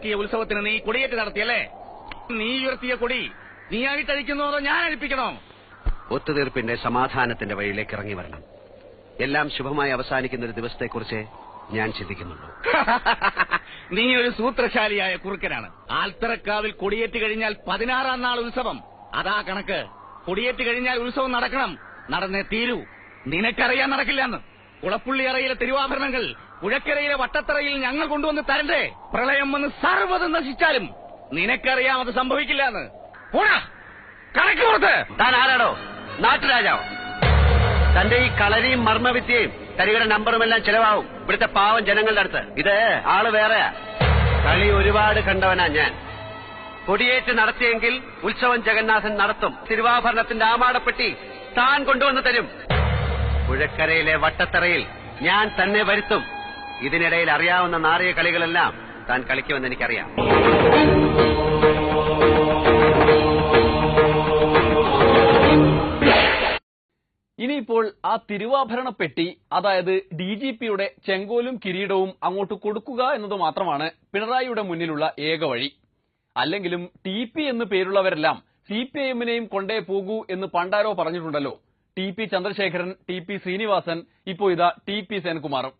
മുടക്കിയ ഉത്സവത്തിന് നീ കൊടിയേറ്റ് നടത്തിയല്ലേ? നീ ഉയർത്തിയ കൊടി നീയായിട്ടഴിക്കുന്നോ അതോ ഞാൻ അഴിപ്പിക്കണോ? ഒത്തുതീർപ്പിന്റെ സമാധാനത്തിന്റെ വഴിയിലേക്ക് ഇറങ്ങി വരണം. എല്ലാം ശുഭമായി അവസാനിക്കുന്ന ഒരു ദിവസത്തെക്കുറിച്ച് ഞാൻ ചിന്തിക്കുന്നുള്ളൂ. നീ ഒരു സൂത്രശാലിയായ കുറുക്കനാണ്. ആൽത്തറക്കാവിൽ കൊടിയേറ്റ് കഴിഞ്ഞാൽ 16-ാം നാൾ ഉത്സവം. അതാ കണക്ക്. കൊടിയേറ്റ് കഴിഞ്ഞാൽ ഉത്സവം നടക്കണം, നടന്നേ തീരൂ. നിനക്കറിയാൻ നടക്കില്ലെന്ന്. കുളപ്പുള്ളിയറയിലെ തിരുവാഭരണങ്ങൾ പുഴക്കരയിലെ വട്ടത്തറയിൽ ഞങ്ങൾ കൊണ്ടുവന്ന് തരണ്ടേ? പ്രളയം വന്ന് സർവ്വതും നശിച്ചാലും നിനക്കറിയാം അത് സംഭവിക്കില്ലെന്ന്. പോടാ, കണക്ക് പുറത്ത്. താൻ ആരാടോ? നാട്ടുരാജാവോ? തന്റെ ഈ കളരിയും മർമ്മവിദ്യയും തരികയുടെ നമ്പറുമെല്ലാം ചെലവാവും ഇവിടുത്തെ പാവം ജനങ്ങളുടെ അടുത്ത്. ഇത് ആള് വേറെയാ. കളി ഒരുപാട് കണ്ടവനാ ഞാൻ. കൊടിയേറ്റ് നടത്തിയെങ്കിൽ ഉത്സവം ജഗന്നാഥൻ നടത്തും. തിരുവാഭരണത്തിന്റെ ആമാടപ്പെട്ടി താൻ കൊണ്ടുവന്ന് തരും. പുഴക്കരയിലെ വട്ടത്തറയിൽ ഞാൻ തന്നെ വരുത്തും. ഇതിനിടയിൽ അറിയാവുന്ന നാറിയ കളികളെല്ലാം താൻ കളിക്കുമെന്ന് എനിക്കറിയാം. ഇനിയിപ്പോൾ ആ തിരുവാഭരണ പെട്ടി, അതായത് DGPയുടെ ചെങ്കോലും കിരീടവും അങ്ങോട്ട് കൊടുക്കുക എന്നത് മാത്രമാണ് പിണറായിയുടെ മുന്നിലുള്ള ഏക വഴി. അല്ലെങ്കിലും TP എന്ന് പേരുള്ളവരെല്ലാം CPIMനെയും കൊണ്ടേ പോകൂ എന്ന് പണ്ടാരോ പറഞ്ഞിട്ടുണ്ടല്ലോ. TP ചന്ദ്രശേഖരൻ, TP ശ്രീനിവാസൻ, ഇപ്പോ ഇതാ TP സെൻകുമാറും.